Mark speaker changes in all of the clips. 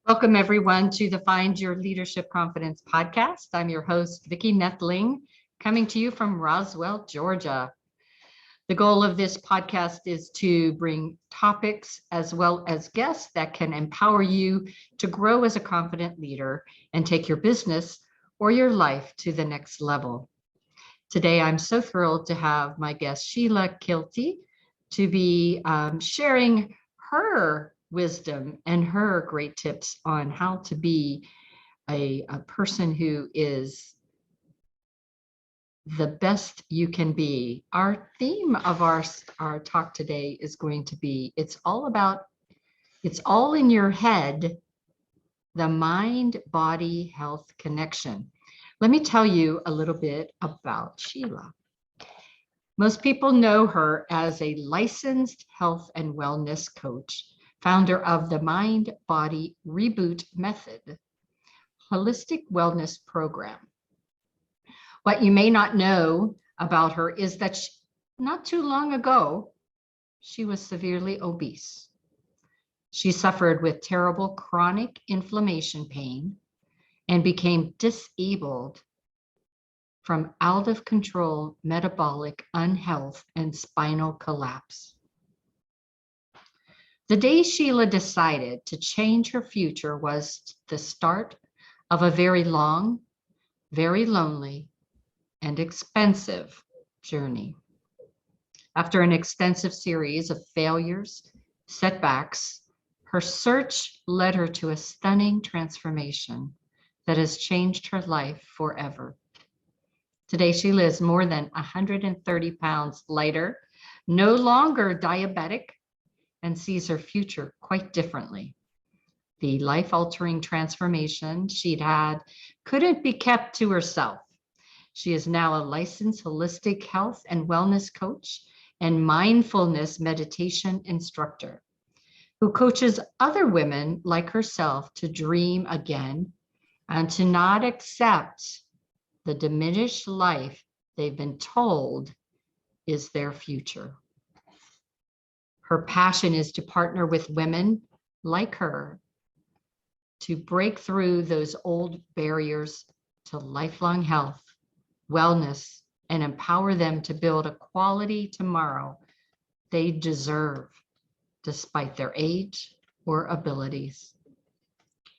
Speaker 1: Welcome, everyone, to the Find Your Leadership Confidence podcast. I'm your host, Vicki Nethling, coming to you from Roswell, Georgia. The goal of this podcast is to bring topics as well as guests that can empower you to grow as a confident leader and take your business or your life to the next level. Today, I'm so thrilled to have my guest, Sheila Keilty, to be sharing her wisdom and her great tips on how to be a person who is the best you can be. Our theme of our talk today is going to be, it's all in your head, the mind-body health connection. Let me tell you a little bit about Sheila. Most people know her as a licensed health and wellness coach, founder of the Mind Body Reboot Method, holistic wellness program. What you may not know about her is that not too long ago, she was severely obese. She suffered with terrible chronic inflammation pain and became disabled from out of control metabolic unhealth and spinal collapse. The day Sheila decided to change her future was the start of a very long, very lonely, and expensive journey. After an extensive series of failures, setbacks, her search led her to a stunning transformation that has changed her life forever. Today, she lives more than 130 pounds lighter, no longer diabetic, and sees her future quite differently. The life-altering transformation she'd had couldn't be kept to herself. She is now a licensed holistic health and wellness coach and mindfulness meditation instructor who coaches other women like herself to dream again and to not accept the diminished life they've been told is their future. Her passion is to partner with women like her to break through those old barriers to lifelong health, wellness, and empower them to build a quality tomorrow they deserve, despite their age or abilities.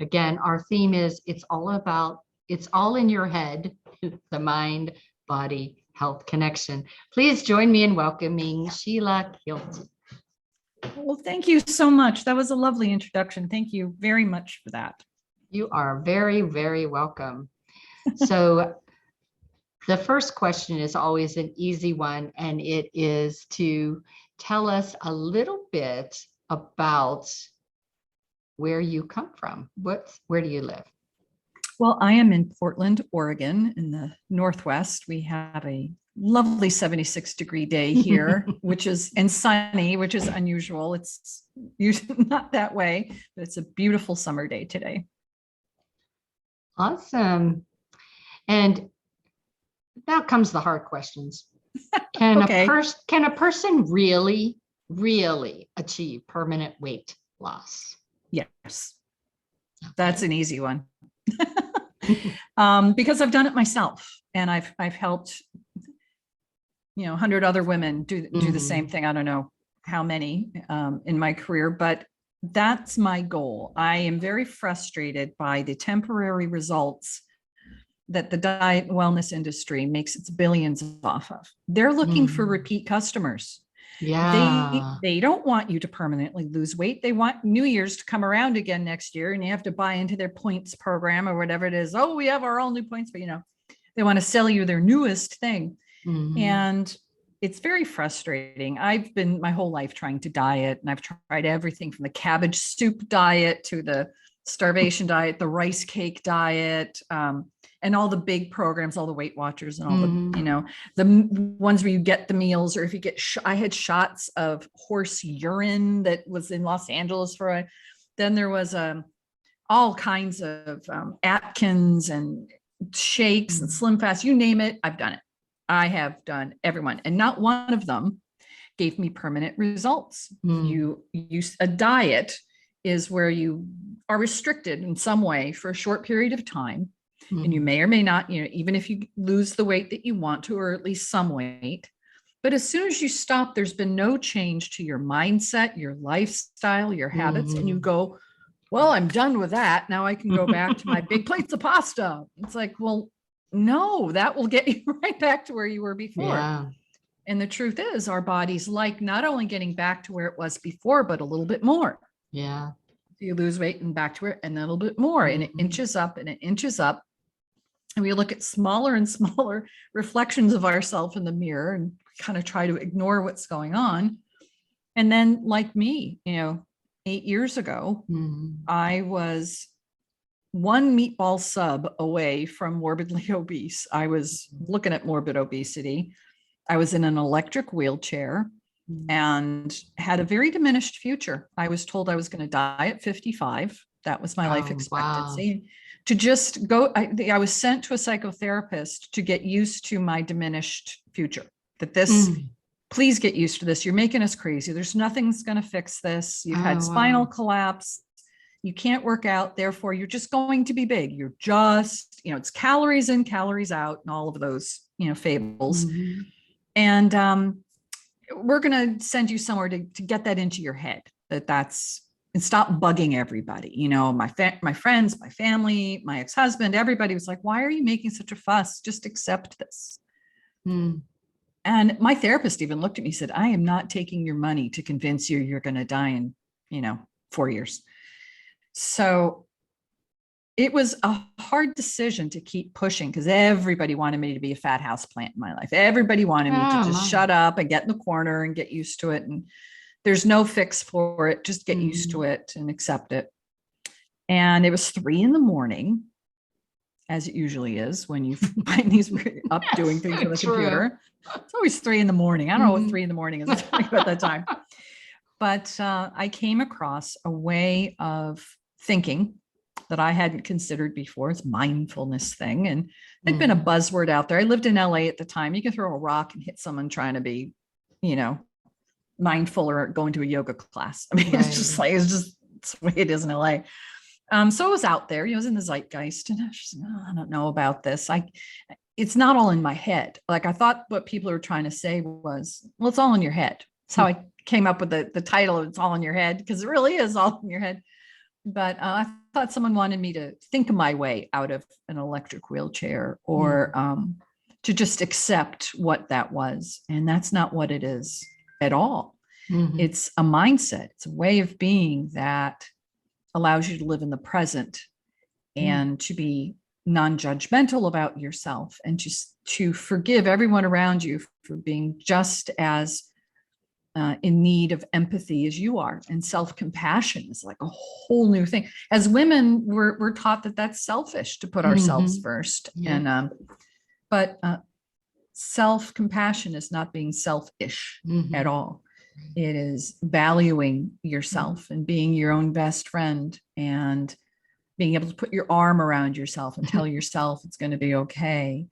Speaker 1: Again, our theme is it's all in your head, the mind body health connection. Please join me in welcoming Sheila Keilty.
Speaker 2: Well, thank you so much. That was a lovely introduction. Thank you very much for that.
Speaker 1: You are very, very welcome. So the first question is always an easy one, and it is to tell us a little bit about where you come from. Where do you live?
Speaker 2: Well, I am in Portland, Oregon, in the Northwest. We have a lovely 76-degree day here, and sunny, which is unusual. It's usually not that way, but it's a beautiful summer day today.
Speaker 1: Awesome. And now comes the hard questions. Can a person really, really achieve permanent weight loss?
Speaker 2: Yes, that's an easy one. Because I've done it myself, and I've helped 100 other women do the same thing. I don't know how many in my career, but that's my goal. I am very frustrated by the temporary results that the diet and wellness industry makes its billions off of. They're looking for repeat customers.
Speaker 1: Yeah.
Speaker 2: They don't want you to permanently lose weight. They want New Year's to come around again next year, and you have to buy into their points program or whatever it is. Oh, we have our all new points, but they want to sell you their newest thing. And it's very frustrating. I've been my whole life trying to diet, and I've tried everything from the cabbage soup diet to the starvation diet, the rice cake diet, and all the big programs, all the Weight Watchers and all the ones where you get the meals, or if you get, I had shots of horse urine that was in Los Angeles then there was all kinds of Atkins and shakes and Slim Fast, you name it, I've done it. I have done everyone, and not one of them gave me permanent results. You use a diet is where you are restricted in some way for a short period of time. And you
Speaker 1: Mhm.
Speaker 2: may or may not, even if you lose the weight that you want to, or at least some weight. But as soon as you stop, there's been no change to your mindset, your lifestyle, your habits, and you
Speaker 1: Mhm.
Speaker 2: go, well, I'm done with that. Now I can go back to my big plates of pasta. It's like, well, no, that will get you right back to where you were before.
Speaker 1: Yeah.
Speaker 2: And the truth is, our body's like not only getting back to where it was before, but a little bit more.
Speaker 1: Yeah.
Speaker 2: You lose weight and back to it, and then a little bit more, and it
Speaker 1: Mhm.
Speaker 2: inches up and it inches up. And we look at smaller and smaller reflections of ourselves in the mirror and kind of try to ignore what's going on. And then, like me, 8 years ago,
Speaker 1: Mhm.
Speaker 2: I was one meatball sub away from morbidly obese. I was looking at morbid obesity. I was in an electric wheelchair and had a very diminished future. I was told I was going to die at 55. That was my life
Speaker 1: Oh, wow.
Speaker 2: expectancy. To just go, I was sent to a psychotherapist to get used to my diminished future. That this,
Speaker 1: Mm.
Speaker 2: please get used to this. You're making us crazy. There's nothing's going to fix this. You've had
Speaker 1: Oh,
Speaker 2: spinal
Speaker 1: wow.
Speaker 2: collapse. You can't work out. Therefore, you're just going to be big. You're just, it's calories in, calories out, and all of those, fables.
Speaker 1: Mhm.
Speaker 2: And we're going to send you somewhere to get that into your head, that's, and stop bugging everybody. My friends, my family, my ex-husband, everybody was like, why are you making such a fuss? Just accept this.
Speaker 1: Mm.
Speaker 2: And my therapist even looked at me and said, I am not taking your money to convince you you're going to die in, 4 years. So it was a hard decision to keep pushing because everybody wanted me to be a fat house plant in my life. Everybody wanted me to
Speaker 1: Oh,
Speaker 2: just
Speaker 1: my.
Speaker 2: shut up and get in the corner and get used to it. And there's no fix for it. Just get used to
Speaker 1: Mhm.
Speaker 2: it and accept it. And it was 3 a.m, as it usually is when you find these up
Speaker 1: That's
Speaker 2: doing things
Speaker 1: so
Speaker 2: on the
Speaker 1: true.
Speaker 2: computer. It's always 3 a.m. I don't know what
Speaker 1: Mhm.
Speaker 2: 3 a.m. is at that time. But I came across a way of thinking that I hadn't considered before. It's mindfulness thing. And it'd been a
Speaker 1: Mhm.
Speaker 2: buzzword out there. I lived in LA at the time. You can throw a rock and hit someone trying to be, you know, mindful or going to a yoga class. I mean, it's just
Speaker 1: Right.
Speaker 2: like, it's the way it is in LA. So it was out there, it was in the zeitgeist, and I was just, oh, I don't know about this. It's not all in my head. Like I thought what people were trying to say was, well, it's all in your head. That's how I came up with the title of It's All in Your Head, because it really is all in your head. But I thought someone wanted me to think my way out of an electric wheelchair, or to just accept what that was. And that's not what it is at all.
Speaker 1: Mhm.
Speaker 2: It's a mindset. It's a way of being that allows you to live in the present
Speaker 1: Mm.
Speaker 2: and to be non-judgmental about yourself, and just to forgive everyone around you for being just as in need of empathy as you are. And self-compassion is like a whole new thing. As women, we're taught that that's selfish to put ourselves
Speaker 1: Mhm.
Speaker 2: first.
Speaker 1: Yeah.
Speaker 2: And but self-compassion is not being selfish at
Speaker 1: Mhm.
Speaker 2: all. It is valuing
Speaker 1: Mhm.
Speaker 2: yourself and being your own best friend, and being able to put your arm around yourself and tell yourself it's going to be okay.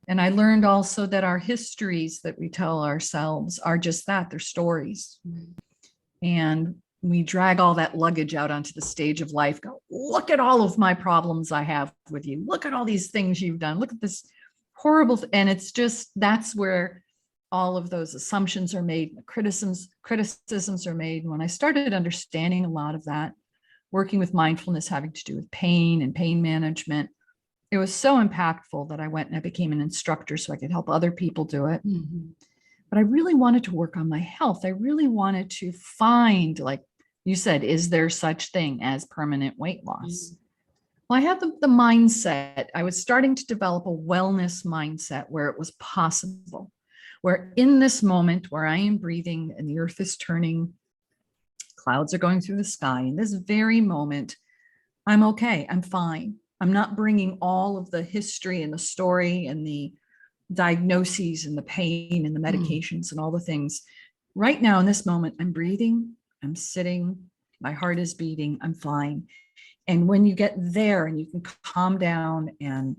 Speaker 2: And I learned also that our histories that we tell ourselves are just that, they're stories. And we drag all that luggage out onto the stage of life. Go, look at all of my problems I have with you. Look at all these things you've done. Look at this horrible. And it's just, that's where all of those assumptions are made, criticisms are made. And when I started understanding a lot of that, working with mindfulness having to do with pain and pain management, it was so impactful that I went and I became an instructor so I could help other people do it.
Speaker 1: Mhm.
Speaker 2: But I really wanted to work on my health. I really wanted to find, like you said, is there such thing as permanent weight loss? Well, I had the mindset. I was starting to develop a wellness mindset where it was possible, where in this moment where I am breathing and the earth is turning, clouds are going through the sky, in this very moment, I'm okay. I'm fine. I'm not bringing all of the history and the story and the diagnoses and the pain and the
Speaker 1: Mm.
Speaker 2: medications and all the things. Right now, in this moment, I'm breathing, I'm sitting, my heart is beating, I'm fine. And when you get there and you can calm down and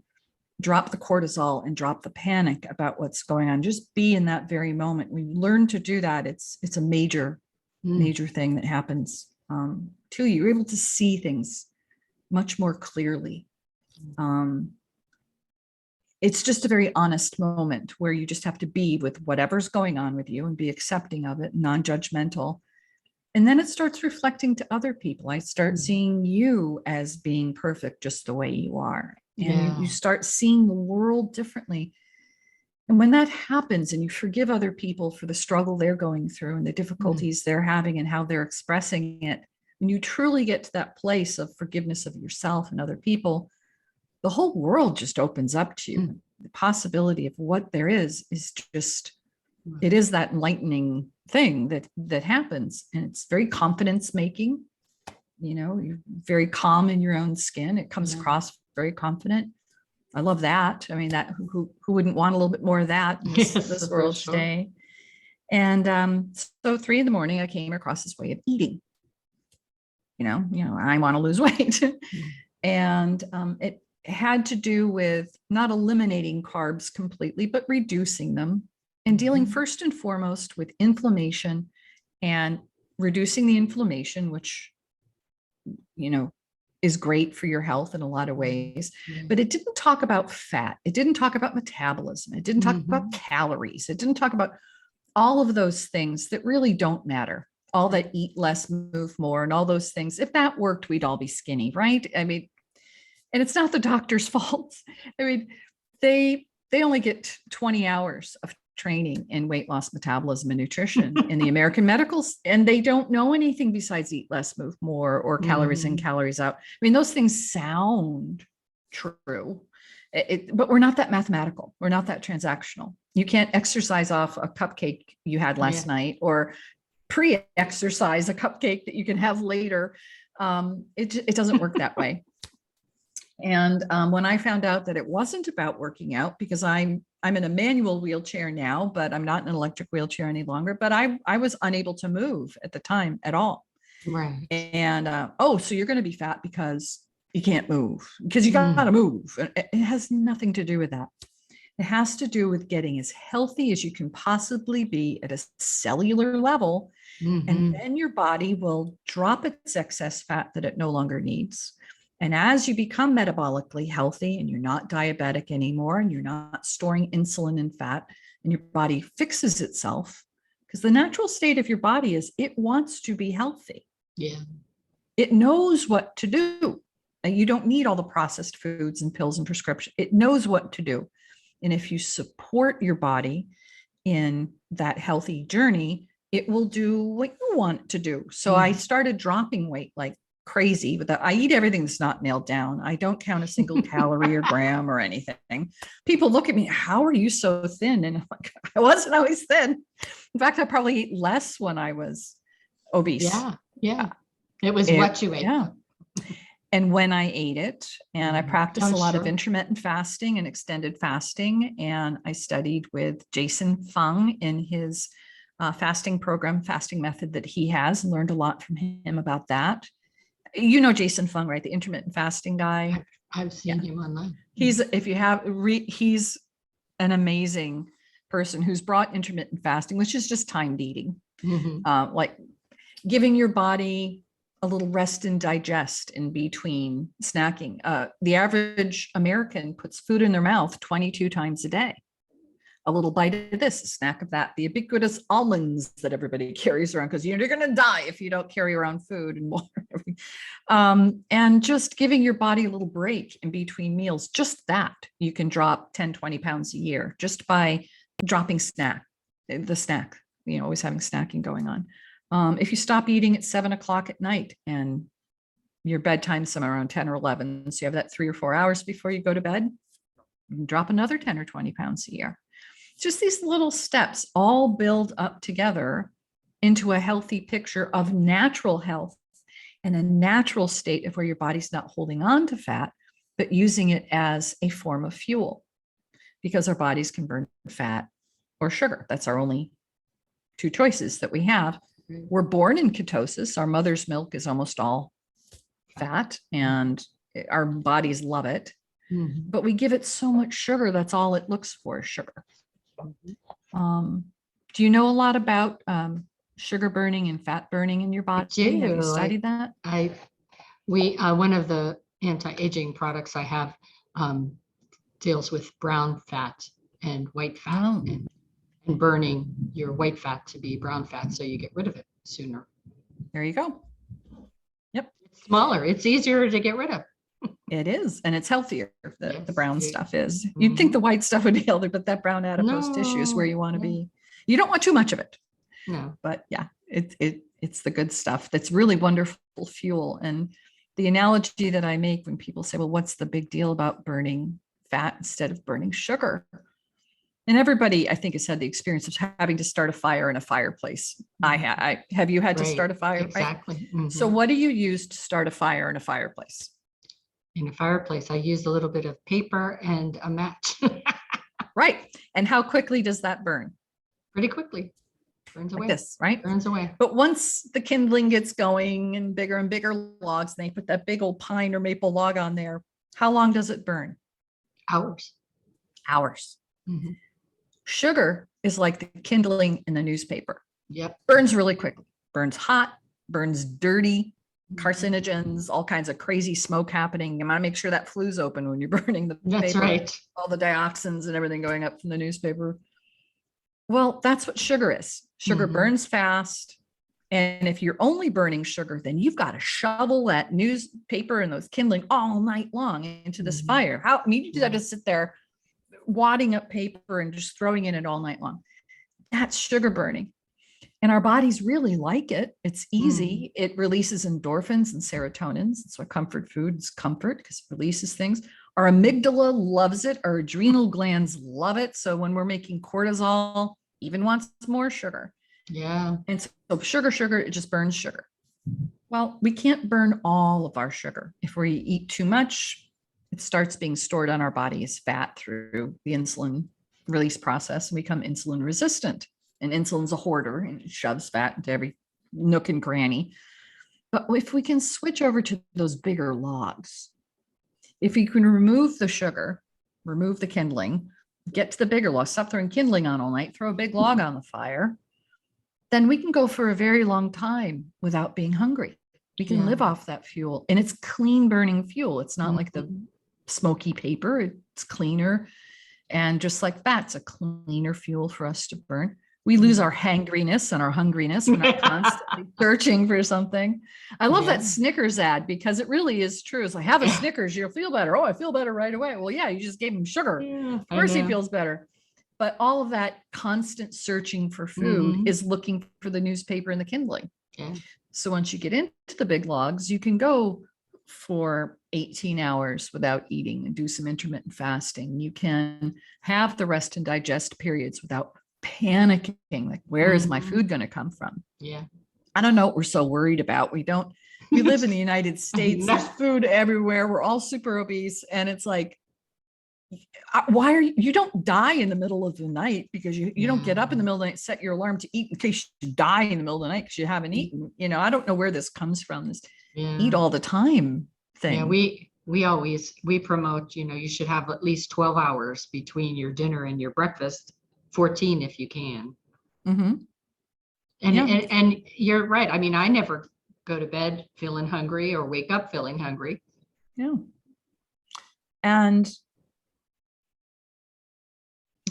Speaker 2: drop the cortisol and drop the panic about what's going on, just be in that very moment. When you learn to do that, it's a major
Speaker 1: Mm.
Speaker 2: thing that happens. to you. You're able to see things much more clearly. It's just a very honest moment where you just have to be with whatever's going on with you and be accepting of it, non-judgmental. And then it starts reflecting to other people. I start seeing you as being perfect just the way you are. And you start seeing the world differently. And when that happens and you forgive other people for the struggle they're going through and the difficulties they're having and how they're expressing it, when you truly get to that place of forgiveness of yourself and other people, the whole world just opens up to you. The possibility of what there is just, it is that enlightening thing that happens. And it's very confidence making. You know, you're very calm in your own skin. It comes across very confident. I love that. I mean, that who wouldn't want a little bit more of that in this world today? And so 3 a.m, I came across this way of eating. You know, I want to lose weight. And it had to do with not eliminating carbs completely, but reducing them and dealing first and foremost with inflammation and reducing the inflammation, which, is great for your health in a lot of ways. But it didn't talk about fat. It didn't talk about metabolism. It didn't talk about calories. It didn't talk about all of those things that really don't matter. All that eat less, move more, and all those things. If that worked, we'd all be skinny, right? I mean, and it's not the doctor's fault. I mean, they only get 20 hours of training in weight loss, metabolism, and nutrition in the American medicals, and they don't know anything besides eat less, move more, or calories in, calories out. I mean, those things sound true, but we're not that mathematical. We're not that transactional. You can't exercise off a cupcake you had last night, or pre-exercise a cupcake that you can have later. It doesn't work that way. And when I found out that it wasn't about working out, because I'm in a manual wheelchair now, but I'm not in an electric wheelchair any longer, but I was unable to move at the time at all.
Speaker 1: Right.
Speaker 2: And, so you're going to be fat because you can't move, because you got to move. It has nothing to do with that. It has to do with getting as healthy as you can possibly be at a cellular level. And then your body will drop its excess fat that it no longer needs. And as you become metabolically healthy and you're not diabetic anymore, and you're not storing insulin and fat, and your body fixes itself, because the natural state of your body is it wants to be healthy.
Speaker 1: Yeah.
Speaker 2: It knows what to do. And you don't need all the processed foods and pills and prescription. It knows what to do. And if you support your body in that healthy journey, it will do what you want to do. So I started dropping weight like crazy with that. I eat everything that's not nailed down. I don't count a single calorie or gram or anything. People look at me, how are you so thin? And I'm like, I wasn't always thin. In fact, I probably ate less when I was obese.
Speaker 1: Yeah. It was what you ate.
Speaker 2: Yeah. And when I ate it, and I practiced a lot of intermittent fasting and extended fasting. And I studied with Jason Fung in his fasting program, fasting method that he has, and learned a lot from him about that. You know Jason Fung, right? The intermittent fasting guy.
Speaker 1: I've seen him online.
Speaker 2: He's an amazing person who's brought intermittent fasting, which is just timed eating, like giving your body a little rest and digest in between snacking. The average American puts food in their mouth 22 times a day. A little bite of this, a snack of that, the ubiquitous almonds that everybody carries around, because you're going to die if you don't carry around food and water. And just giving your body a little break in between meals, just that, you can drop 10, 20 pounds a year just by dropping the snack, always having snacking going on. If you stop eating at 7 o'clock at night and your bedtime somewhere around 10 or 11, so you have that 3 or 4 hours before you go to bed, you can drop another 10 or 20 pounds a year. Just these little steps all build up together into a healthy picture of natural health and a natural state of where your body's not holding on to fat, but using it as a form of fuel, because our bodies can burn fat or sugar. That's our only 2 choices that we have. We're born in ketosis. Our mother's milk is almost all fat, and our bodies love it, but we give it so much sugar. That's all it looks for, is sugar. Do you know a lot about sugar burning and fat burning in your body?
Speaker 1: do.
Speaker 2: Have you studied that?
Speaker 1: One of the anti-aging products I have deals with brown fat and white fat
Speaker 2: Oh,
Speaker 1: and burning your white fat to be brown fat so you get rid of it sooner.
Speaker 2: there you go. Yep,
Speaker 1: It's smaller. It's easier to get rid of.
Speaker 2: it is. And it's healthier. The
Speaker 1: Yes,
Speaker 2: brown stuff is. You'd think the white stuff would be healthy, but that brown adipose tissue is where you want to be. You don't want too much of it.
Speaker 1: No.
Speaker 2: But yeah, it's the good stuff that's really wonderful fuel. And the analogy that I make when people say, well, what's the big deal about burning fat instead of burning sugar? And everybody, I think, has had the experience of having to start a fire in a fireplace. Have you had to start a fire?
Speaker 1: Exactly.
Speaker 2: Right? So what do you use to start a fire in a fireplace?
Speaker 1: In a fireplace, I use a little bit of paper and a match.
Speaker 2: Right. And how quickly does that burn?
Speaker 1: Pretty quickly. Burns
Speaker 2: Like
Speaker 1: away.
Speaker 2: this, right?
Speaker 1: Burns away.
Speaker 2: But once the kindling gets going and bigger logs, and they put that big old pine or maple log on there, how long does it burn?
Speaker 1: Hours.
Speaker 2: Hours.
Speaker 1: Mm-hmm.
Speaker 2: Sugar is like the kindling in the newspaper.
Speaker 1: Yep.
Speaker 2: Burns really quickly. Burns hot, burns dirty, carcinogens, all kinds of crazy smoke happening. You want to make sure that flue's open when you're burning the
Speaker 1: That's
Speaker 2: paper.
Speaker 1: right.
Speaker 2: All the dioxins and everything going up from the newspaper. Well, that's what sugar is. Sugar burns fast. And if you're only burning sugar, then you've got to shovel that newspaper and those kindling all night long into this fire. I mean, you just have to sit there wadding up paper and just throwing in it all night long. That's sugar burning. And our bodies really like it. It's easy. It releases endorphins and serotonins. That's why comfort food is comfort, because it releases things. Our amygdala loves it. Our adrenal glands love it. So when we're making cortisol, even wants more sugar.
Speaker 1: Yeah.
Speaker 2: And so sugar, it just burns sugar. Well, we can't burn all of our sugar. If we eat too much, it starts being stored on our body as fat through the insulin release process and become insulin resistant. And insulin's a hoarder and it shoves fat into every nook and cranny. But if we can switch over to those bigger logs, if we can remove the sugar, remove the kindling, get to the bigger log, stop throwing kindling on all night, throw a big log on the fire, then we can go for a very long time without being hungry. We can live off that fuel, and it's clean burning fuel. It's not like the smoky paper. It's cleaner. And just like fat, it's a cleaner fuel for us to burn. We lose our hangriness and our hungriness. We're not constantly searching for something. I love that Snickers ad because it really is true. It's like, have a Snickers, you'll feel better. Oh, I feel better right away. Well, yeah, you just gave him sugar. Of course he feels better. But all of that constant searching for food is looking for the newspaper and the kindling.
Speaker 1: Yeah.
Speaker 2: So once you get into the big logs, you can go for 18 hours without eating and do some intermittent fasting. You can have the rest and digest periods without panicking, like, where is my food going to come from?
Speaker 1: Yeah.
Speaker 2: I don't know what we're so worried about. We live in the United States. There's food everywhere. We're all super obese. And it's like, why are you don't die in the middle of the night because you don't get up in the middle of the night, set your alarm to eat in case you die in the middle of the night because you haven't eaten. I don't know where this comes from, this eat all the time thing.
Speaker 1: Yeah, we promote, you should have at least 12 hours between your dinner and your breakfast, 14 if you can. And you're right. I mean, I never go to bed feeling hungry or wake up feeling hungry.
Speaker 2: Yeah. And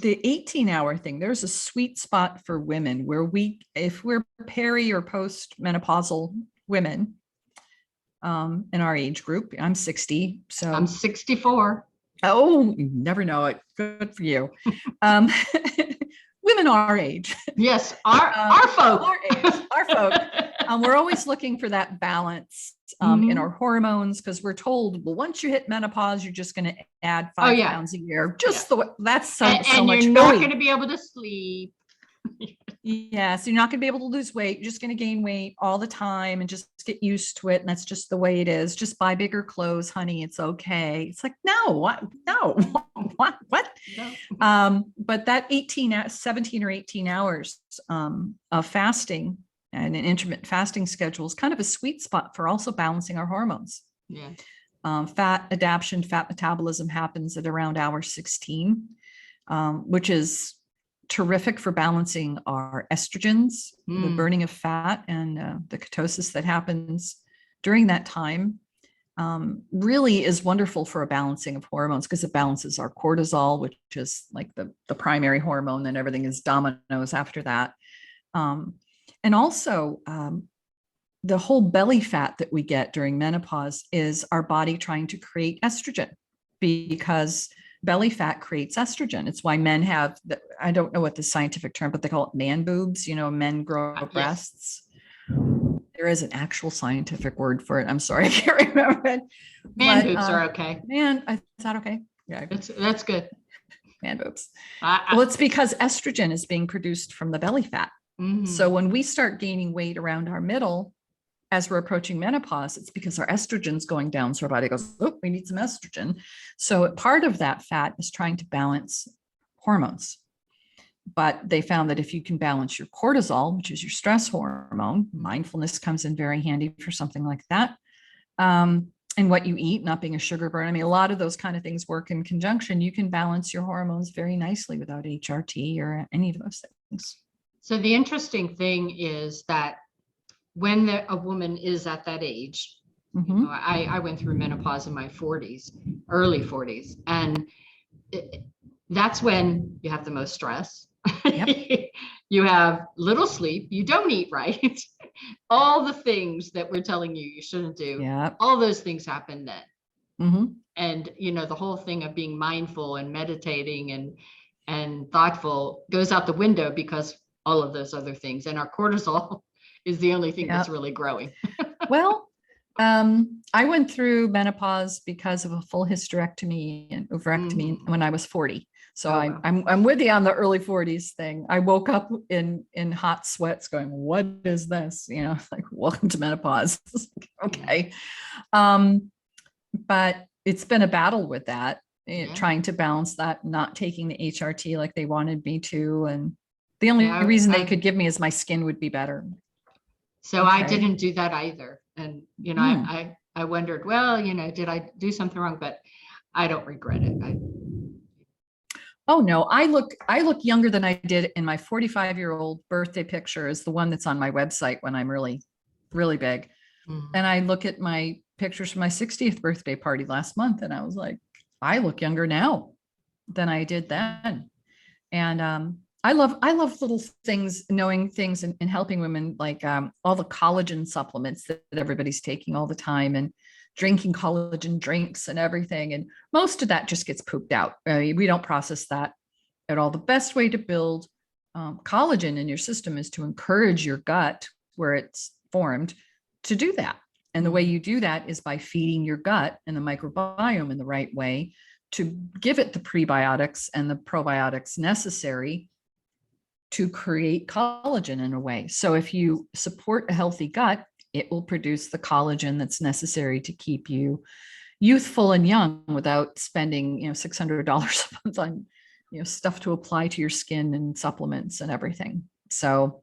Speaker 2: the 18-hour thing, there's a sweet spot for women where if we're peri or post-menopausal women in our age group, I'm 60. So
Speaker 1: I'm 64.
Speaker 2: Oh, you never know it. Good for you. Women our age.
Speaker 1: Yes, our folk.
Speaker 2: Our folk. We're always looking for that balance in our hormones because we're told, well, once you hit menopause, you're just going to add 5 pounds a year. Just the way that's so much.
Speaker 1: You're not going to be able to sleep.
Speaker 2: Yeah, so you're not going to be able to lose weight. You're just going to gain weight all the time and just get used to it. And that's just the way it is. Just buy bigger clothes, honey. It's okay. It's like, no, what? No, what? No. But that 17 or 18 hours of fasting and an intermittent fasting schedule is kind of a sweet spot for also balancing our hormones.
Speaker 1: Yeah.
Speaker 2: Fat adaptation, fat metabolism happens at around hour 16, which is terrific for balancing our estrogens, the burning of fat, and the ketosis that happens during that time. Really is wonderful for a balancing of hormones because it balances our cortisol, which is like the primary hormone, and everything is dominoes after that. And also, the whole belly fat that we get during menopause is our body trying to create estrogen, because belly fat creates estrogen. It's why men have, I don't know what the scientific term, but they call it man boobs. Men grow breasts. There is an actual scientific word for it. I'm sorry, I can't remember it.
Speaker 1: Man boobs are okay.
Speaker 2: Is that okay?
Speaker 1: Yeah, that's good.
Speaker 2: Man boobs. Well, it's because estrogen is being produced from the belly fat. Mm-hmm. So when we start gaining weight around our middle, as we're approaching menopause, it's because our estrogen's going down. So our body goes, oh, we need some estrogen. So part of that fat is trying to balance hormones. But they found that if you can balance your cortisol, which is your stress hormone, mindfulness comes in very handy for something like that. And what you eat, not being a sugar burn. I mean, a lot of those kind of things work in conjunction. You can balance your hormones very nicely without HRT or any of those things.
Speaker 1: So the interesting thing is that when a woman is at that age, I went through menopause in my 40s, early 40s, and that's when you have the most stress. Yep. You have little sleep, you don't eat right. All the things that we're telling you shouldn't do, yep. All those things happen then. Mm-hmm. And the whole thing of being mindful and meditating and thoughtful goes out the window because all of those other things, and our cortisol is the only thing that's really growing.
Speaker 2: Well, I went through menopause because of a full hysterectomy and ovarectomy when I was 40. So I'm with you on the early 40s thing. I woke up in hot sweats going, what is this? Like, welcome to menopause. Okay. But it's been a battle with that, trying to balance that, not taking the HRT like they wanted me to. And the only reason they could give me is my skin would be better.
Speaker 1: So I didn't do that either. And, I wondered, well, did I do something wrong? But I don't regret it.
Speaker 2: Oh no, I look younger than I did in my 45-year-old birthday picture is the one that's on my website when I'm really, really big. Mm-hmm. And I look at my pictures from my 60th birthday party last month, and I was like, I look younger now than I did then. And I love little things, knowing things and helping women, like all the collagen supplements that everybody's taking all the time, and drinking collagen drinks and everything. And most of that just gets pooped out. We don't process that at all. The best way to build collagen in your system is to encourage your gut, where it's formed, to do that. And the way you do that is by feeding your gut and the microbiome in the right way to give it the prebiotics and the probiotics necessary to create collagen in a way. So if you support a healthy gut, it will produce the collagen that's necessary to keep you youthful and young without spending, $600 a month on, stuff to apply to your skin and supplements and everything. So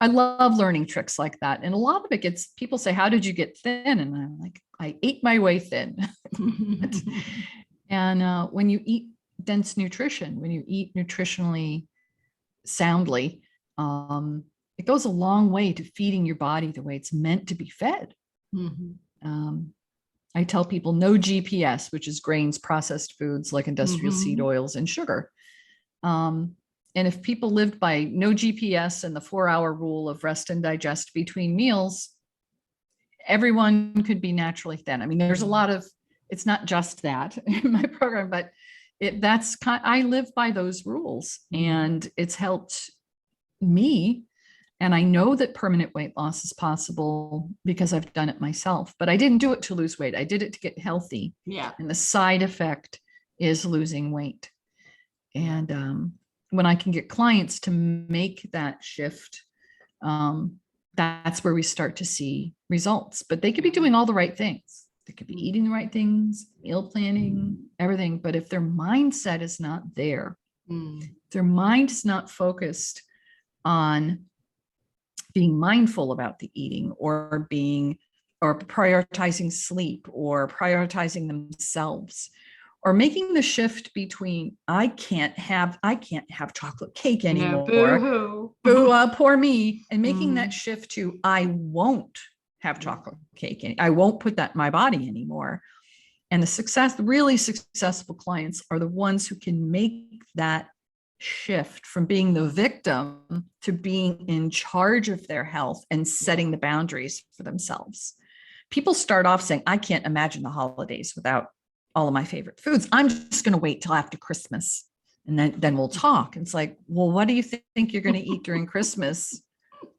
Speaker 2: I love learning tricks like that. And a lot of it gets, people say, how did you get thin? And I'm like, I ate my way thin. And when you eat dense nutrition, when you eat nutritionally soundly, it goes a long way to feeding your body the way it's meant to be fed. Mm-hmm. I tell people no GPS, which is grains, processed foods like industrial seed oils and sugar. And if people lived by no GPS and the 4-hour rule of rest and digest between meals, everyone could be naturally thin. I mean, there's a lot of, it's not just that in my program, but I live by those rules, and it's helped me. And I know that permanent weight loss is possible because I've done it myself, but I didn't do it to lose weight. I did it to get healthy. Yeah. And the side effect is losing weight. And when I can get clients to make that shift, that's where we start to see results. But they could be doing all the right things. They could be eating the right things, meal planning, everything. But if their mindset is not there, their mind is not focused on being mindful about the eating, or prioritizing sleep, or prioritizing themselves, or making the shift between I can't have chocolate cake anymore.
Speaker 1: Boo-hoo.
Speaker 2: Boo, poor me. And making that
Speaker 1: Mm.
Speaker 2: shift to I won't have chocolate cake. I won't put that in my body anymore. And the really successful clients are the ones who can make that shift from being the victim to being in charge of their health and setting the boundaries for themselves. People start off saying, I can't imagine the holidays without all of my favorite foods. I'm just going to wait till after Christmas and then we'll talk. And it's like, well, what do you think you're going to eat during Christmas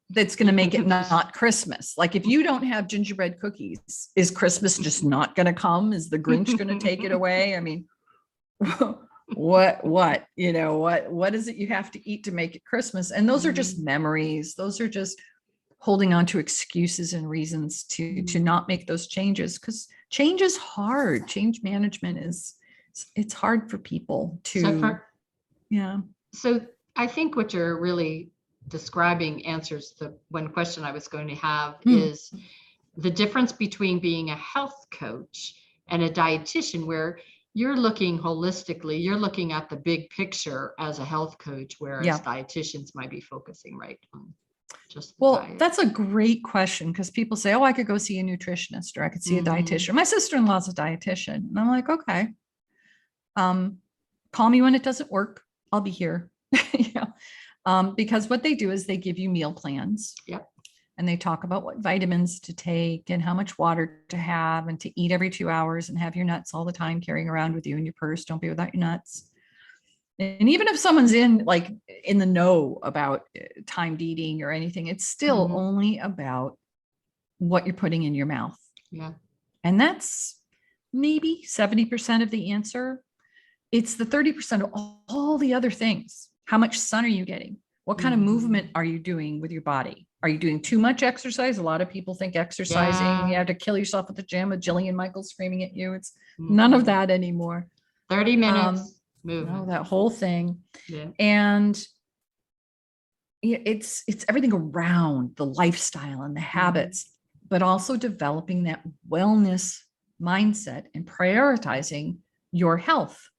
Speaker 2: that's going to make it not Christmas? Like if you don't have gingerbread cookies, is Christmas just not going to come? Is the Grinch going to take it away? I mean, what is it you have to eat to make it Christmas? And those are just memories. Those are just holding on to excuses and reasons to not make those changes, because change is hard. Change management it's hard for people to.
Speaker 1: So I think what you're really describing answers the one question I was going to have is the difference between being a health coach and a dietitian, where you're looking holistically, you're looking at the big picture as a health coach, whereas dietitians might be focusing right on just the diet.
Speaker 2: That's a great question, because people say, oh, I could go see a nutritionist or I could see a dietitian. My sister-in-law's a dietitian. And I'm like, okay, call me when it doesn't work. I'll be here. Because what they do is they give you meal plans.
Speaker 1: Yep.
Speaker 2: And they talk about what vitamins to take and how much water to have and to eat every 2 hours and have your nuts all the time carrying around with you in your purse. Don't be without your nuts. And even if someone's in the know about timed eating or anything, it's still only about what you're putting in your mouth.
Speaker 1: Yeah.
Speaker 2: And that's maybe 70% of the answer. It's the 30% of all the other things. How much sun are you getting? What kind of movement are you doing with your body? Are you doing too much exercise? A lot of people think exercising, you have to kill yourself at the gym with Jillian Michaels screaming at you. It's none of that anymore.
Speaker 1: 30 minutes. Movement.
Speaker 2: That whole thing.
Speaker 1: Yeah.
Speaker 2: And it's everything around the lifestyle and the habits, but also developing that wellness mindset and prioritizing your health.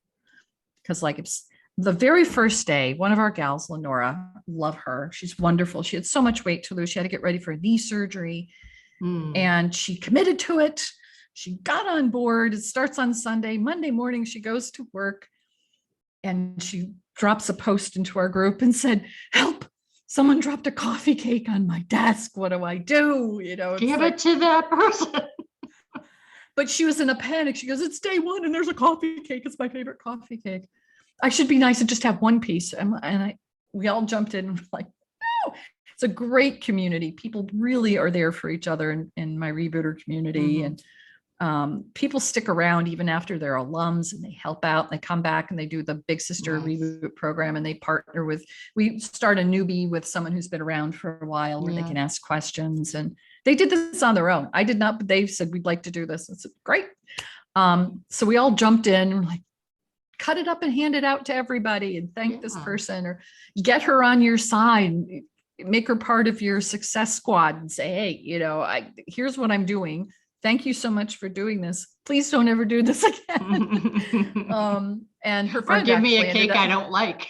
Speaker 2: Because it's the very first day, one of our gals, Lenora, love her. She's wonderful. She had so much weight to lose. She had to get ready for a knee surgery and she committed to it. She got on board. It starts on Sunday. Monday morning, she goes to work and she drops a post into our group and said, help, someone dropped a coffee cake on my desk. What do I do?
Speaker 1: Give it to that person.
Speaker 2: But she was in a panic. She goes, it's day one and there's a coffee cake. It's my favorite coffee cake. I should be nice and just have one piece. We all jumped in and were like, no, it's a great community. People really are there for each other in my rebooter community. And people stick around even after they're alums and they help out. They come back and they do the Big Sister Reboot program, and they partner we start a newbie with someone who's been around for a while where they can ask questions. And they did this on their own. I did not, but they said, we'd like to do this. I said, great. So we all jumped in and we're like, cut it up and hand it out to everybody and thank this person, or get her on your side, make her part of your success squad and say, hey, here's what I'm doing. Thank you so much for doing this. Please don't ever do this again. And her friend,
Speaker 1: or give me a cake I don't like.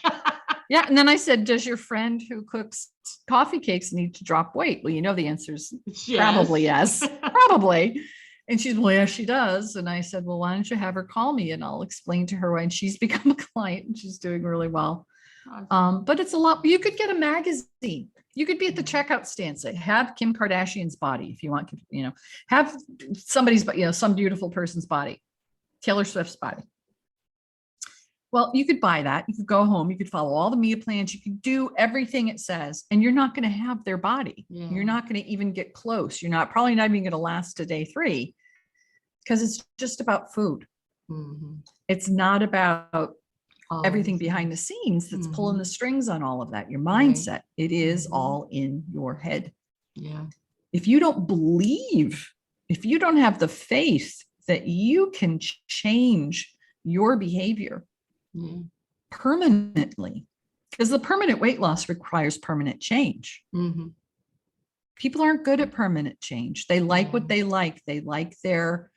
Speaker 2: Yeah. And then I said, does your friend who cooks coffee cakes need to drop weight? Well, the answer is probably yes, probably. And she's, well, yeah, she does. And I said, well, why don't you have her call me and I'll explain to her why. And she's become a client and she's doing really well. Awesome. But it's a lot. You could get a magazine. You could be at the checkout stand, say, have Kim Kardashian's body if you want, have somebody's, some beautiful person's body, Taylor Swift's body. Well, you could buy that. You could go home. You could follow all the meal plans. You could do everything it says, and you're not going to have their body. Yeah. You're not going to even get close. You're probably not even going to last to day 3, because it's just about food. It's not about everything behind the scenes that's pulling the strings on all of that. Your mindset, it is all in your head.
Speaker 1: Yeah.
Speaker 2: If you don't believe, if you don't have the faith that you can change your behavior permanently, because the permanent weight loss requires permanent change. People aren't good at permanent change. They like what they like. They like their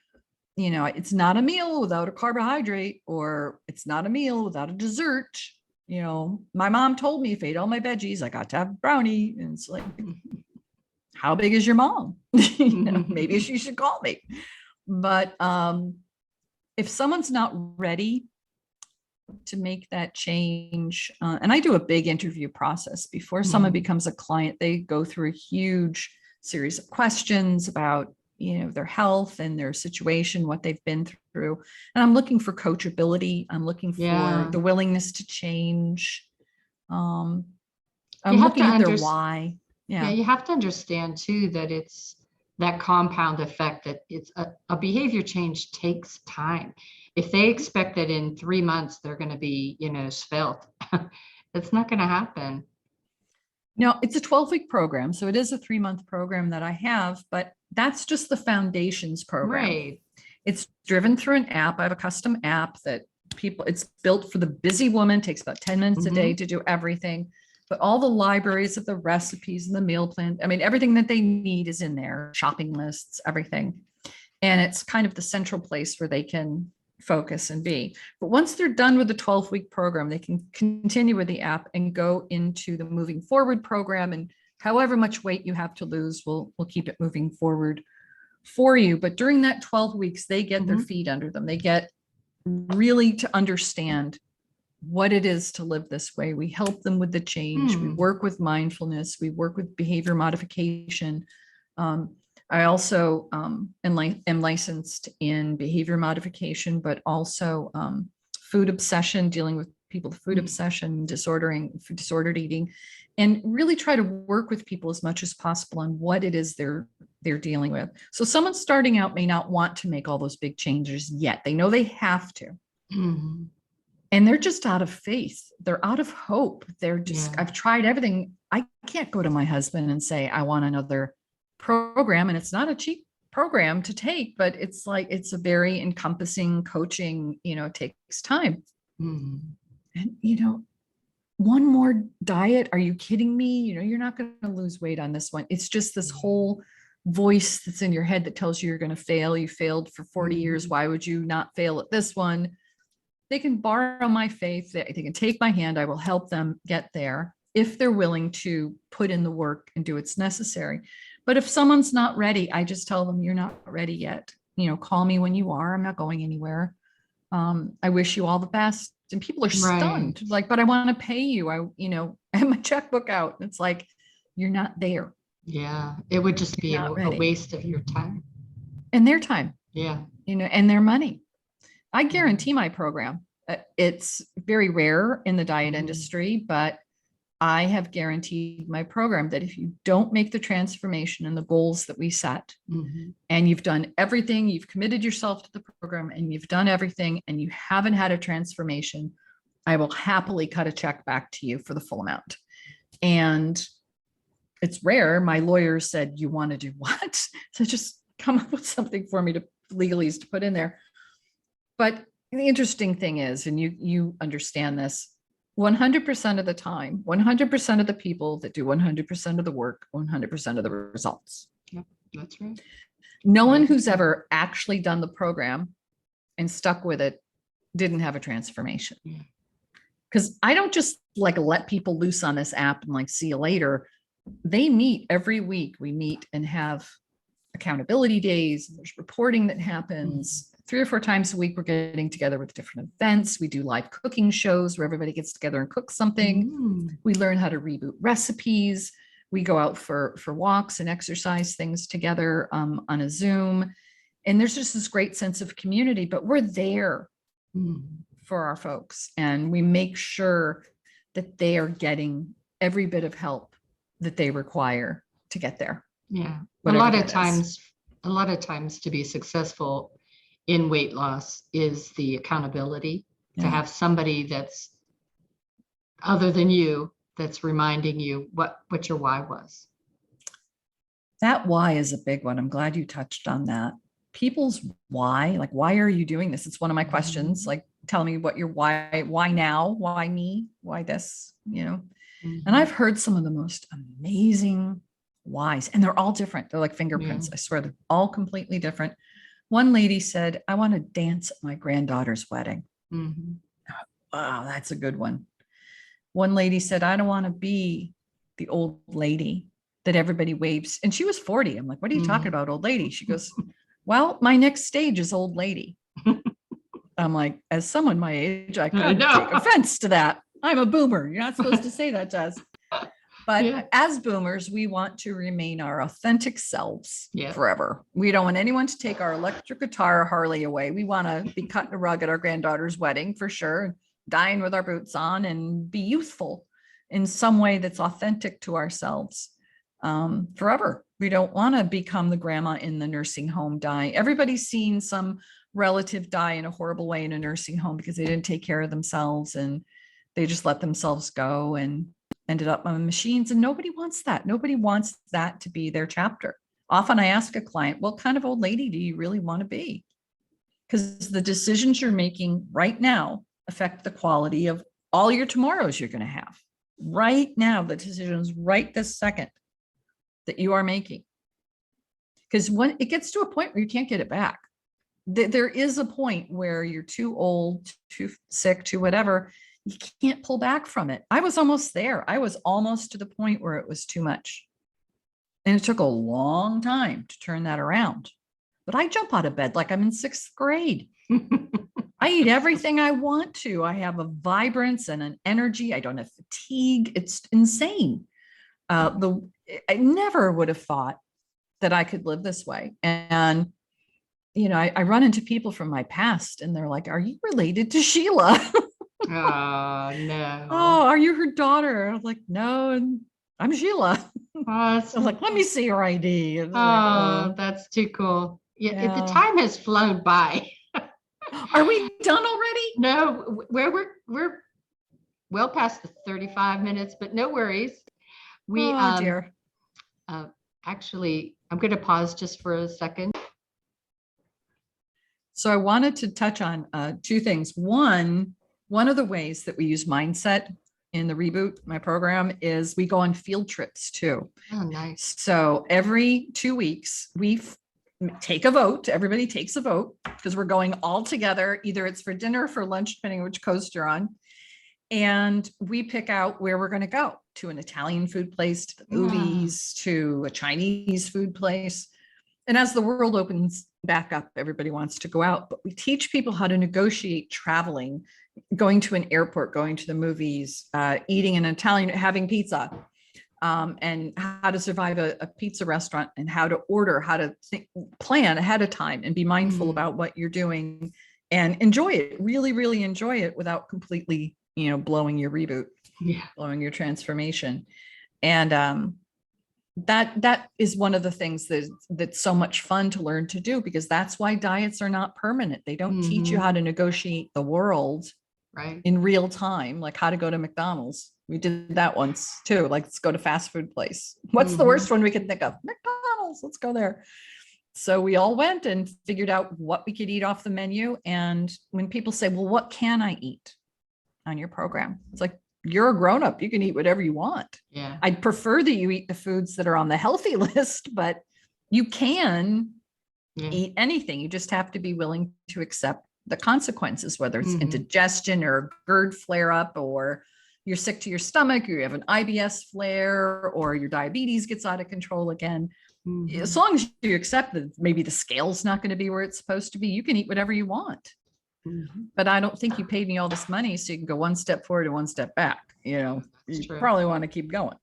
Speaker 2: it's not a meal without a carbohydrate, or it's not a meal without a dessert. My mom told me if I ate all my veggies, I got to have brownie. And it's like, how big is your mom? Maybe she should call me. But if someone's not ready to make that change, and I do a big interview process before someone becomes a client, they go through a huge series of questions about their health and their situation, what they've been through. And I'm looking for coachability. I'm looking for the willingness to change. I'm looking at their why.
Speaker 1: Yeah, you have to understand too that it's that compound effect, that it's a behavior change takes time. If they expect that in 3 months they're going to be, svelte, it's not going to happen.
Speaker 2: No, it's a 12-week program. So it is a 3-month program that I have, but that's just the foundations program.
Speaker 1: Right.
Speaker 2: It's driven through an app. I have a custom app that it's built for the busy woman, takes about 10 minutes a day to do everything. But all the libraries of the recipes and the meal plan, everything that they need is in there, shopping lists, everything. And it's kind of the central place where they can focus and be. But once they're done with the 12-week program, they can continue with the app and go into the moving forward program. And however much weight you have to lose, we'll keep it moving forward for you. But during that 12 weeks, they get their feet under them. They get really to understand what it is to live this way. We help them with the change. We work with mindfulness. We work with behavior modification. I also am licensed in behavior modification, but also food obsession, dealing with people with food obsession, disordered eating, and really try to work with people as much as possible on what it is they're dealing with. So someone starting out may not want to make all those big changes yet. They know they have to. And they're just out of faith. They're out of hope. They're just, I've tried everything. I can't go to my husband and say, I want another program. And it's not a cheap program to take, but it's a very encompassing coaching, it takes time. And, one more diet. Are you kidding me? You're not going to lose weight on this one. It's just this whole voice that's in your head that tells you you're going to fail. You failed for 40 years. Why would you not fail at this one? They can borrow my faith. They can take my hand. I will help them get there if they're willing to put in the work and do what's necessary. But if someone's not ready, I just tell them, you're not ready yet. Call me when you are. I'm not going anywhere. I wish you all the best. And people are stunned, but I want to pay you. I have my checkbook out. It's like, you're not there.
Speaker 1: Yeah. It would just be a waste of your time.
Speaker 2: And their time.
Speaker 1: Yeah.
Speaker 2: And their money. I guarantee my program. It's very rare in the diet industry, but I have guaranteed my program that if you don't make the transformation and the goals that we set, and you've done everything, you've committed yourself to the program and you've done everything and you haven't had a transformation, I will happily cut a check back to you for the full amount. And it's rare. My lawyer said, you want to do what? So just come up with something for me to legalese to put in there. But the interesting thing is, and you understand this, 100% of the time, 100% of the people that do 100% of the work, 100% of the results.
Speaker 1: Yep, that's right.
Speaker 2: No one who's ever actually done the program and stuck with it didn't have a transformation. Because I don't just let people loose on this app and see you later. They meet every week. We meet and have accountability days. There's reporting that happens. 3 or 4 times a week, we're getting together with different events. We do live cooking shows where everybody gets together and cooks something. We learn how to reboot recipes. We go out for walks and exercise things together on a Zoom. And there's just this great sense of community, but we're there for our folks. And we make sure that they are getting every bit of help that they require to get there.
Speaker 1: Yeah. A lot of times to be successful in weight loss is the accountability, to have somebody that's other than you, that's reminding you what your why was.
Speaker 2: That why is a big one. I'm glad you touched on that. People's why, why are you doing this? It's one of my questions. Tell me what your why now, why me, why this, And I've heard some of the most amazing whys, and they're all different. They're like fingerprints. I swear they're all completely different. One lady said, I want to dance at my granddaughter's wedding.
Speaker 1: Mhm.
Speaker 2: Wow, that's a good one. One lady said, I don't want to be the old lady that everybody waves. And she was 40. I'm like, what are you talking about, old lady? She goes, well, my next stage is old lady. I'm like, as someone my age, I kind of take offense to that. I'm a boomer. You're not supposed to say that to us. But
Speaker 1: Yeah.
Speaker 2: as boomers, we want to remain our authentic selves
Speaker 1: Yeah.
Speaker 2: forever. We don't want anyone to take our electric guitar or Harley away. We want to be cutting a rug at our granddaughter's wedding for sure, dying with our boots on, and be youthful in some way that's authentic to ourselves forever. We don't want to become the grandma in the nursing home die. Everybody's seen some relative die in a horrible way in a nursing home because they didn't take care of themselves and they just let themselves go and ended up on machines. And nobody wants that. Nobody wants that to be their chapter. Often I ask a client, what kind of old lady do you really want to be? Because the decisions you're making right now affect the quality of all your tomorrows you're going to have. Right now, the decisions right this second that you are making. Because when it gets to a point where you can't get it back, there is a point where you're too old, too sick, too whatever. You can't pull back from it. I was almost there. I was almost to the point where it was too much. And it took a long time to turn that around. But I jump out of bed like I'm in 6th grade. I eat everything I want to. I have a vibrance and an energy. I don't have fatigue. It's insane. I never would have thought that I could live this way. And I run into people from my past and they're like, are you related to Sheila?
Speaker 1: Oh, no.
Speaker 2: Oh, are you her daughter? I'm like, no, and I'm Sheila.
Speaker 1: Oh,
Speaker 2: I'm like, let me see your ID.
Speaker 1: That's too cool. Yeah, the
Speaker 2: Yeah.
Speaker 1: time has flown by.
Speaker 2: Are we done already?
Speaker 1: No, we're well past the 35 minutes, but no worries. We
Speaker 2: Oh dear.
Speaker 1: Actually, I'm going to pause just for a second.
Speaker 2: So I wanted to touch on 2 things. One of the ways that we use mindset in the Reboot, my program, is we go on field trips too.
Speaker 1: Oh, nice.
Speaker 2: So every 2 weeks, we take a vote. Everybody takes a vote because we're going all together. Either it's for dinner or for lunch, depending on which coast you're on. And we pick out where we're going to go, to an Italian food place, to the movies, to a Chinese food place. And as the world opens back up, everybody wants to go out. But we teach people how to negotiate traveling, going to an airport, going to the movies, eating an Italian, having pizza, and how to survive a pizza restaurant, and how to order, how to plan ahead of time and be mindful about what you're doing and enjoy it, really, really enjoy it without completely, blowing your reboot, blowing your transformation. And that is one of the things that's so much fun to learn to do, because that's why diets are not permanent. They don't teach you how to negotiate the world in real time, like how to go to McDonald's. We did that once too. Like, let's go to fast food place. What's the worst one we could think of? McDonald's. Let's go there. So we all went and figured out what we could eat off the menu. And when people say, well, what can I eat on your program? It's like, you're a grown-up. You can eat whatever you want.
Speaker 1: Yeah.
Speaker 2: I'd prefer that you eat the foods that are on the healthy list, but you can eat anything. You just have to be willing to accept the consequences, whether it's indigestion or a GERD flare-up, or you're sick to your stomach, or you have an IBS flare, or your diabetes gets out of control again. As long as you accept that maybe the scale's not going to be where it's supposed to be, you can eat whatever you want. But I don't think you paid me all this money so you can go one step forward and one step back. You probably want to keep going.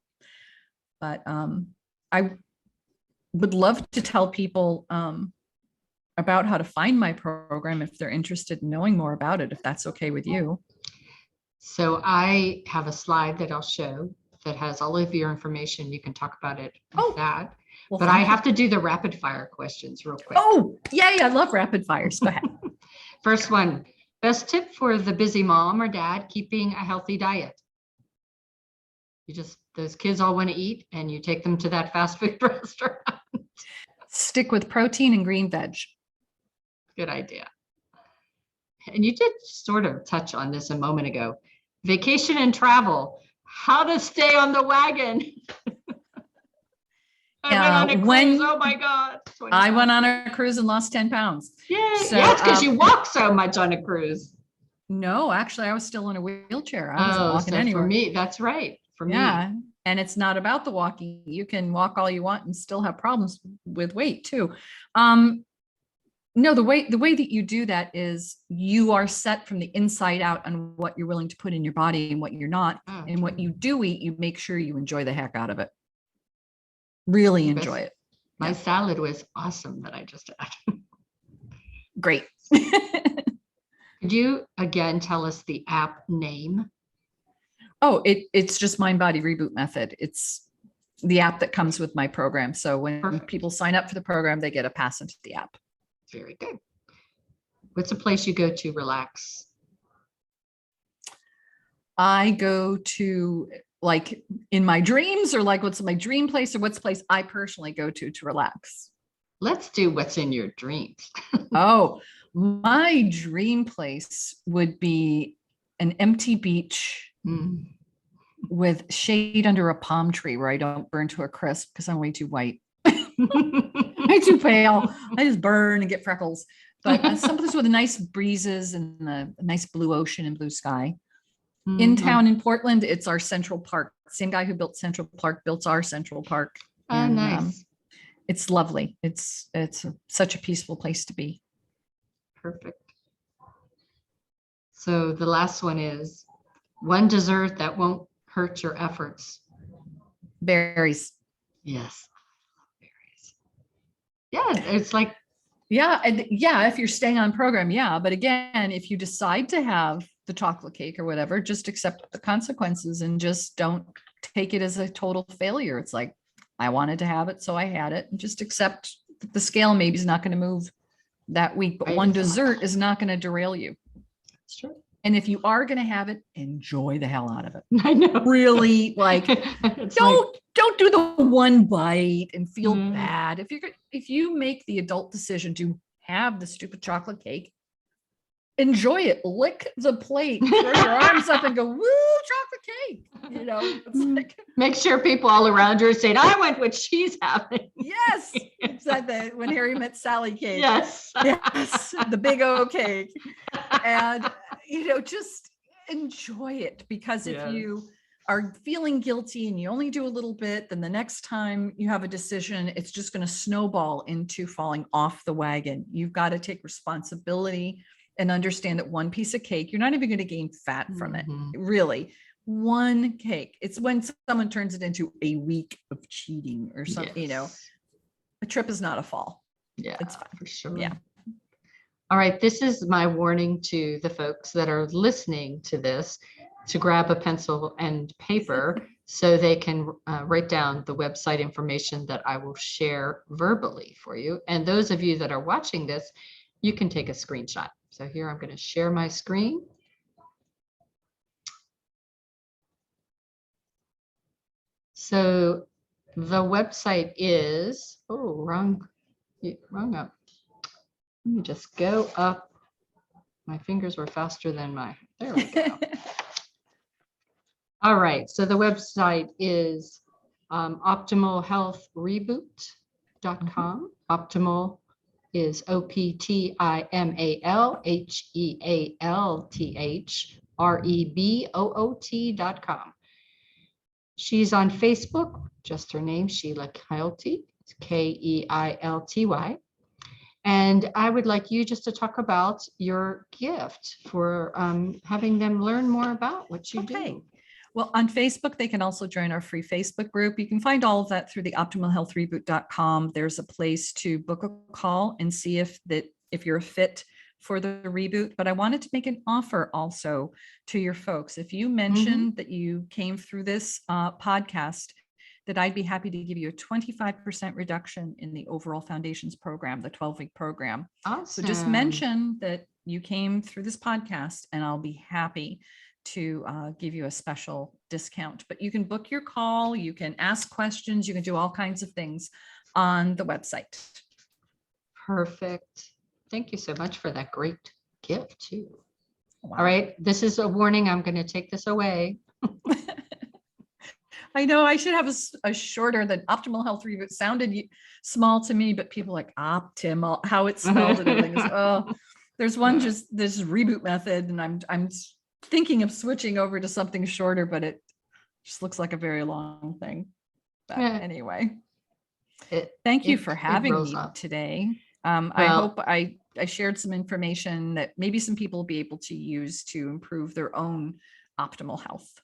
Speaker 2: But I would love to tell people about how to find my program if they're interested in knowing more about it, if that's okay with you.
Speaker 1: So I have a slide that I'll show that has all of your information. You can talk about it with that. Well, but I have to do the rapid fire questions real quick.
Speaker 2: Oh, yeah, I love rapid fires. Go ahead.
Speaker 1: First one, best tip for the busy mom or dad keeping a healthy diet. Those kids all want to eat and you take them to that fast food restaurant.
Speaker 2: Stick with protein and green veg.
Speaker 1: Good idea. And you did sort of touch on this a moment ago. Vacation and travel, how to stay on the wagon. I went on a cruise.
Speaker 2: when
Speaker 1: Oh my God.
Speaker 2: I
Speaker 1: 20
Speaker 2: went on
Speaker 1: pounds.
Speaker 2: a cruise and lost 10 pounds.
Speaker 1: Yay.
Speaker 2: So,
Speaker 1: Yeah, it's because you walk so much on a cruise.
Speaker 2: No, actually, I was still in a wheelchair. I wasn't
Speaker 1: Oh,
Speaker 2: walking
Speaker 1: so
Speaker 2: anywhere.
Speaker 1: for me, that's right. For me.
Speaker 2: Yeah. And it's not about the walking. You can walk all you want and still have problems with weight too. No, the way that you do that is you are set from the inside out on what you're willing to put in your body and what you're not.
Speaker 1: Oh,
Speaker 2: And what
Speaker 1: okay.
Speaker 2: you do eat, you make sure you enjoy the heck out of it. Really
Speaker 1: Because
Speaker 2: enjoy it.
Speaker 1: My
Speaker 2: Yeah.
Speaker 1: salad was awesome that I just had.
Speaker 2: Great.
Speaker 1: Could you again tell us the app name?
Speaker 2: Oh, it's just Mind Body Reboot Method. It's the app that comes with my program. So when
Speaker 1: Perfect.
Speaker 2: people sign up for the program, they get a pass into the app.
Speaker 1: Very good. What's a place you go to relax?
Speaker 2: I go to, like, in my dreams, or like what's my dream place, or what's the place I personally go to relax?
Speaker 1: Let's do what's in your dreams.
Speaker 2: Oh, my dream place would be an empty beach
Speaker 1: Mm.
Speaker 2: with shade under a palm tree where I don't burn to a crisp because I'm way too white. I'm too pale. I just burn and get freckles. But someplace with nice breezes and a nice blue ocean and blue sky. In town in Portland, it's our Central Park. Same guy who built Central Park built our Central Park.
Speaker 1: Oh,
Speaker 2: And
Speaker 1: nice.
Speaker 2: it's lovely. It's such a peaceful place to be.
Speaker 1: Perfect. So the last one is one dessert that won't hurt your efforts.
Speaker 2: Berries.
Speaker 1: Yes. Berries. Yeah, it's like,
Speaker 2: Yeah. And yeah, if you're staying on program, yeah. But again, if you decide to have the chocolate cake or whatever, just accept the consequences and just don't take it as a total failure. It's like, I wanted to have it, so I had it, and just accept that the scale maybe is not going to move that week, but
Speaker 1: Right.
Speaker 2: one dessert is not going to derail you.
Speaker 1: it's true.
Speaker 2: And if you are going to have it, enjoy the hell out of it.
Speaker 1: I know.
Speaker 2: Really, like,
Speaker 1: It's
Speaker 2: don't do the one bite and feel
Speaker 1: Mm.
Speaker 2: bad. If you make the adult decision to have the stupid chocolate cake, enjoy it. Lick the plate, throw your arms up and go, woo, chocolate cake. You know, it's like,
Speaker 1: make sure people all around you are saying, I want what she's having.
Speaker 2: yes, it's like the When Harry Met Sally cake.
Speaker 1: Yes.
Speaker 2: Yes, the big O cake. And, just enjoy it, because if
Speaker 1: Yes.
Speaker 2: you are feeling guilty and you only do a little bit, then the next time you have a decision, it's just going to snowball into falling off the wagon. You've got to take responsibility and understand that one piece of cake, you're not even going to gain fat from it.
Speaker 1: Mhm.
Speaker 2: Really, one cake. It's when someone turns it into a week of cheating or something,
Speaker 1: Yes.
Speaker 2: a trip is not a fall.
Speaker 1: Yeah,
Speaker 2: It's fine.
Speaker 1: for sure.
Speaker 2: Yeah.
Speaker 1: All right. This is my warning to the folks that are listening to this to grab a pencil and paper so they can write down the website information that I will share verbally for you. And those of you that are watching this, you can take a screenshot. So here I'm going to share my screen. So the website is, wrong up. Let me just go up. My fingers were faster than there we go. All right, so the website is optimalhealthreboot.com. Optimal is optimalhealthreboot.com. She's on Facebook, just her name, Sheila Keilty, Keilty. And I would like you just to talk about your gift for having them learn more about what you do.
Speaker 2: Well, on Facebook, they can also join our free Facebook group. You can find all of that through the optimalhealthreboot.com. There's a place to book a call and see if you're a fit for the reboot. But I wanted to make an offer also to your folks. If you mentioned that you came through this podcast, that I'd be happy to give you a 25% reduction in the overall foundations program, the 12-week program.
Speaker 1: Awesome.
Speaker 2: So just mention that you came through this podcast and I'll be happy to give you a special discount. But you can book your call, you can ask questions, you can do all kinds of things on the website.
Speaker 1: Perfect. Thank you so much for that great gift too.
Speaker 2: Wow.
Speaker 1: All right, this is a warning. I'm going to take this away.
Speaker 2: I know I should have a shorter than optimal health reboot. Sounded small to me, but people like optimal, how it's spelled and everything is, oh, there's one just this reboot method, and I'm thinking of switching over to something shorter, but it just looks like a very long thing. But
Speaker 1: Yeah.
Speaker 2: anyway,
Speaker 1: It-
Speaker 2: thank you
Speaker 1: it-
Speaker 2: for
Speaker 1: it
Speaker 2: having
Speaker 1: rolls
Speaker 2: me
Speaker 1: off.
Speaker 2: today. I
Speaker 1: Well-
Speaker 2: hope I shared some information that maybe some people will be able to use to improve their own optimal health.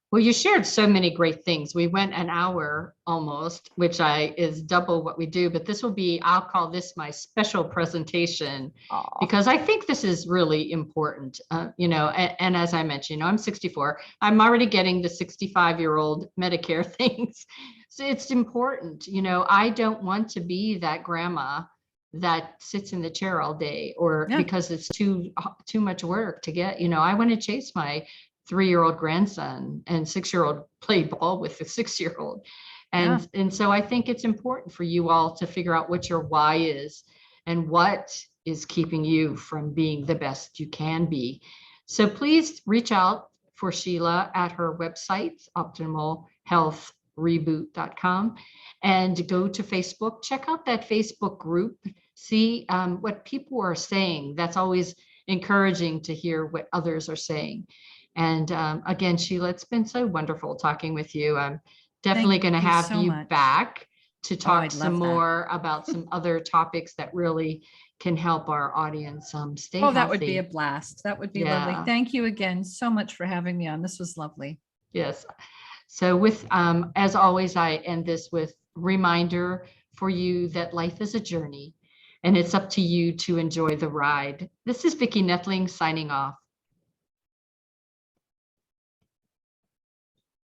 Speaker 1: Well, you shared so many great things. We went an hour almost, which is double what we do, but this will be, I'll call this my special presentation
Speaker 2: Aw.
Speaker 1: because I think this is really important. And as I mentioned, I'm 64. I'm already getting the 65-year-old Medicare things. So it's important. I don't want to be that grandma that sits in the chair all day, or
Speaker 2: Yeah.
Speaker 1: because it's too much work to get, I want to chase my 3-year-old grandson and 6-year-old play ball with the 6-year-old. And so I think it's important for you all to figure out what your why is and what is keeping you from being the best you can be. So please reach out for Sheila at her website, optimalhealthreboot.com, and go to Facebook. Check out that Facebook group. See what people are saying. That's always encouraging to hear what others are saying. And again, Sheila, it's been so wonderful talking with you. I'm definitely going to
Speaker 2: Thank you
Speaker 1: have
Speaker 2: so
Speaker 1: you
Speaker 2: much.
Speaker 1: back to talk
Speaker 2: I'd
Speaker 1: some
Speaker 2: love that.
Speaker 1: more about some other topics that really can help our audience stay healthy.
Speaker 2: That would be a blast. That would be lovely.
Speaker 1: Yeah.
Speaker 2: Thank you again so much for having me on. This was lovely.
Speaker 1: Yes. So as always, I end this with reminder for you that life is a journey and it's up to you to enjoy the ride. This is Vicki Nettling signing off.